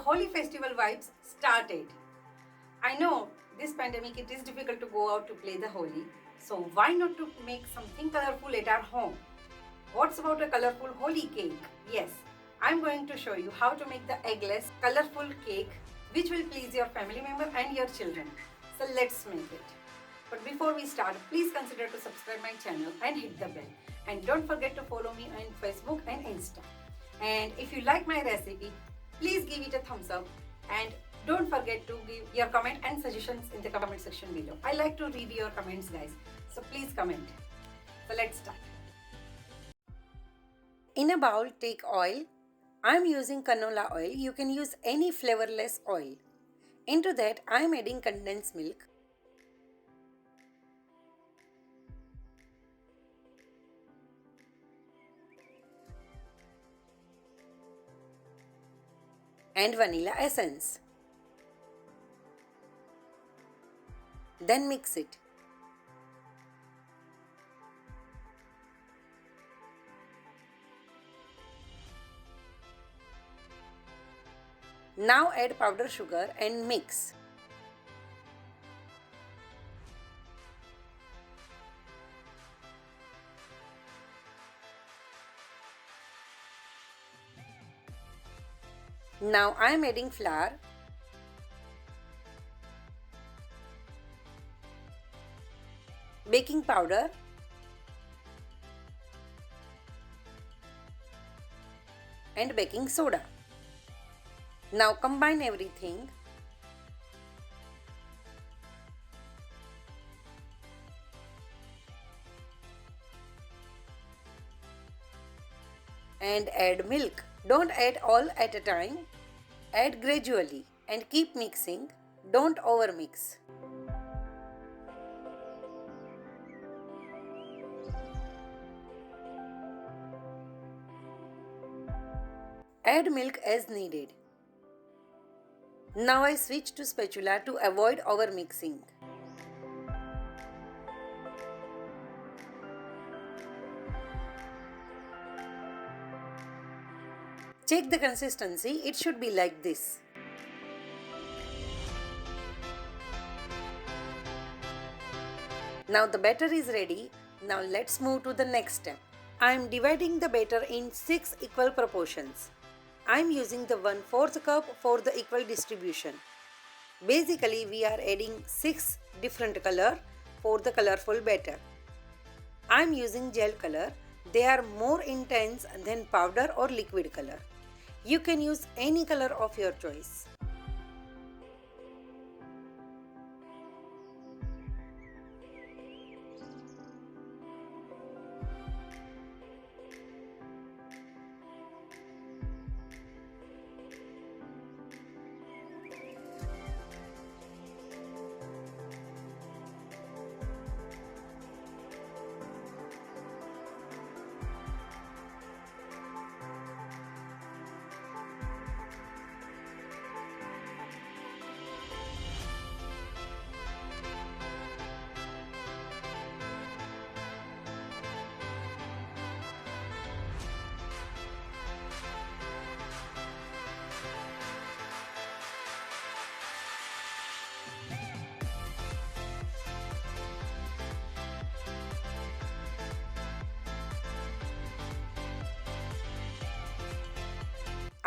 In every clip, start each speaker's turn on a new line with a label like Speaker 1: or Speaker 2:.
Speaker 1: Holi festival vibes started. I know this pandemic it is difficult to go out to play the Holi, so why not to make something colorful at our home? What's about a colorful Holi cake? Yes, I'm going to show you how to make the eggless colorful cake which will please your family member and your children. So let's make it. But before we start, please consider to subscribe my channel and hit the bell. And don't forget to follow me on Facebook and Insta. And if you like my recipe, please give it a thumbs up and don't forget to give your comment and suggestions in the comment section below. I like to read your comments, guys. So please comment. So let's start. In a bowl, take oil. I am using canola oil. You can use any flavorless oil. Into that, I am adding condensed milk. And vanilla essence. Then mix it. Now add powdered sugar and mix. Now I am adding flour, baking powder, and baking soda. Now combine everything. And add milk. Don't add all at a time. Add gradually and keep mixing. Don't overmix. Add milk as needed. Now I switch to spatula to avoid overmixing. Check the consistency, it should be like this. Now the batter is ready. Now let's move to the next step. I am dividing the batter in 6 equal proportions. I am using the 1/4 cup for the equal distribution. Basically, we are adding 6 different colors for the colorful batter. I am using gel color. They are more intense than powder or liquid color. You can use any color of your choice.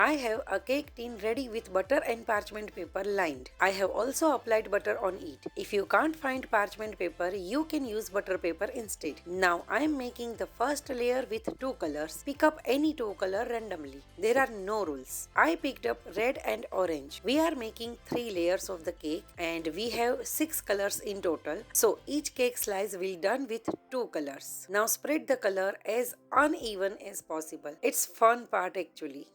Speaker 1: I have a cake tin ready with butter and parchment paper lined. I have also applied butter on it. If you can't find parchment paper, you can use butter paper instead. Now I am making the first layer with 2 colors. Pick up any 2 colors randomly. There are no rules. I picked up red and orange. We are making 3 layers of the cake and we have 6 colors in total. So each cake slice will done with 2 colors. Now spread the color as uneven as possible. It's fun part actually.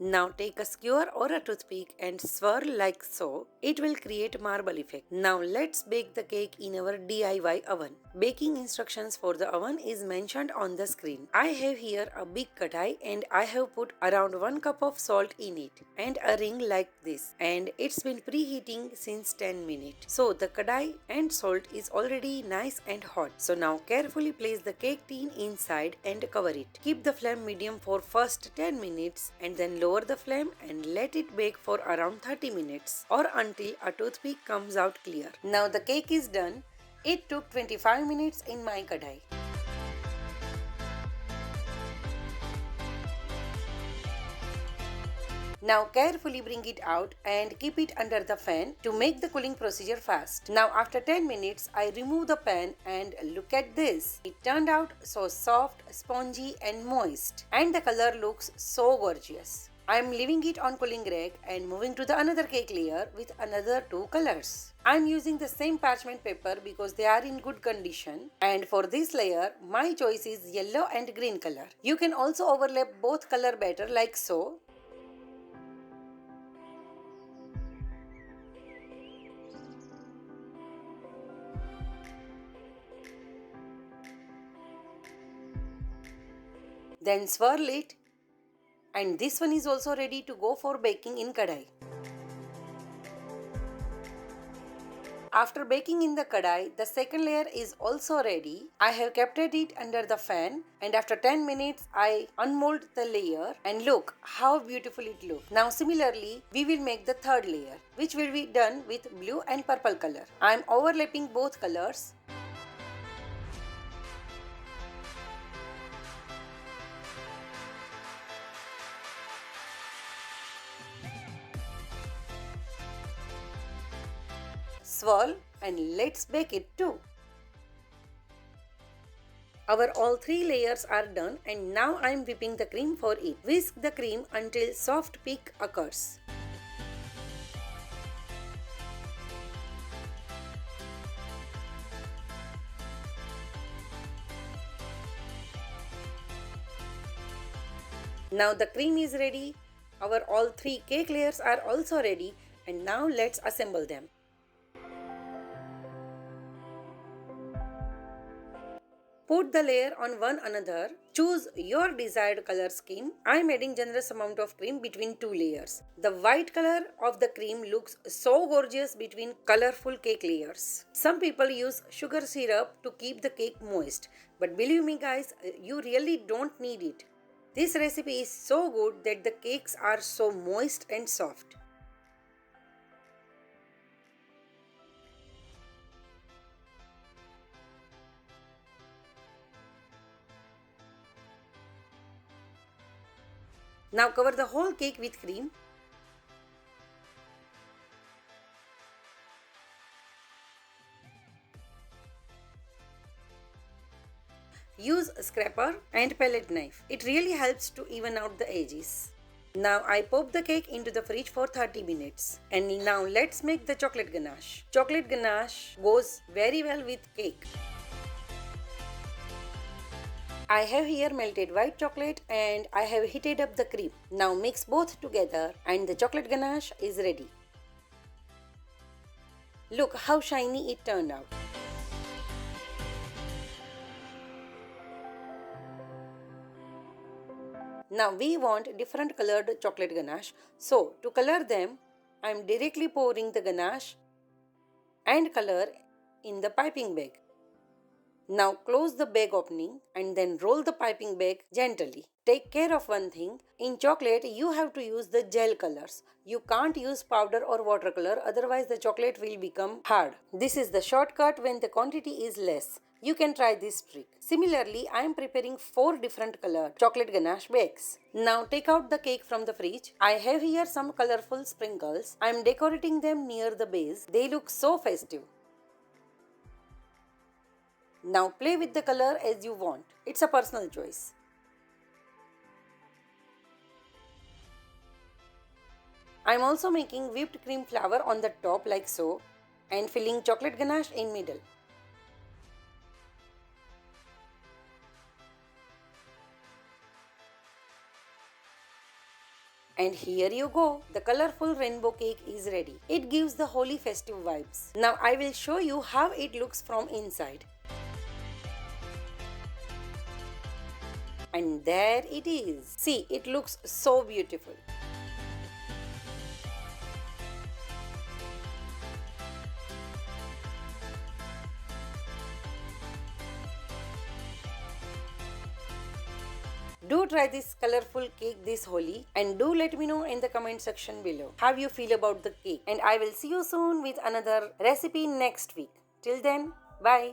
Speaker 1: Now take a skewer or a toothpick and swirl like so. It will create marble effect. Now let's bake the cake in our DIY oven. Baking instructions for the oven is mentioned on the screen. I have here a big kadai and I have put around 1 cup of salt in it and a ring like this, and it's been preheating since 10 minutes. So the kadai and salt is already nice and hot. So now carefully place the cake tin inside and cover it. Keep the flame medium for first 10 minutes and then lower the flame and let it bake for around 30 minutes or until a toothpick comes out clear. Now the cake is done. It took 25 minutes in my kadai. Now carefully bring it out and keep it under the fan to make the cooling procedure fast. Now after 10 minutes I remove the pan and look at this. It turned out so soft, spongy and moist, and the color looks so gorgeous. I am leaving it on cooling rack and moving to the another cake layer with another 2 colors. I am using the same parchment paper because they are in good condition, and for this layer my choice is yellow and green color. You can also overlap both color better like so. Then swirl it, and this one is also ready to go for baking in kadai. After baking in the kadai, the second layer is also ready. I have kept it under the fan, and after 10 minutes I unmold the layer and look how beautiful it looks. Now similarly we will make the third layer, which will be done with blue and purple color. I am overlapping both colors. Swirl and let's bake it too. Our all 3 layers are done, and now I am whipping the cream for it. Whisk the cream until soft peak occurs. Now the cream is ready. Our all 3 cake layers are also ready, and now let's assemble them. Put the layer on one another. Choose your desired color scheme. I am adding generous amount of cream between 2 layers. The white color of the cream looks so gorgeous between colorful cake layers. Some people use sugar syrup to keep the cake moist, but believe me guys, you really don't need it. This recipe is so good that the cakes are so moist and soft. Now cover the whole cake with cream. Use a scraper and palette knife. It really helps to even out the edges. Now I pop the cake into the fridge for 30 minutes. And now let's make the chocolate ganache. Chocolate ganache goes very well with cake. I have here melted white chocolate and I have heated up the cream. Now mix both together and the chocolate ganache is ready. Look how shiny it turned out. Now we want different colored chocolate ganache. So to color them, I am directly pouring the ganache and color in the piping bag. Now close the bag opening and then roll the piping bag gently. Take care of one thing. In chocolate, you have to use the gel colors. You can't use powder or watercolor, otherwise the chocolate will become hard. This is the shortcut when the quantity is less. You can try this trick. Similarly, I am preparing 4 different colored chocolate ganache bags. Now take out the cake from the fridge. I have here some colorful sprinkles. I am decorating them near the base. They look so festive. Now play with the color as you want. It's a personal choice. I am also making whipped cream flour on the top like so and filling chocolate ganache in middle. And here you go, the colorful rainbow cake is ready. It gives the Holi festive vibes. Now I will show you how it looks from inside. And there it is. See, it looks so beautiful. Do try this colorful cake this Holi and do let me know in the comment section below how you feel about the cake. And I will see you soon with another recipe next week. Till then, bye.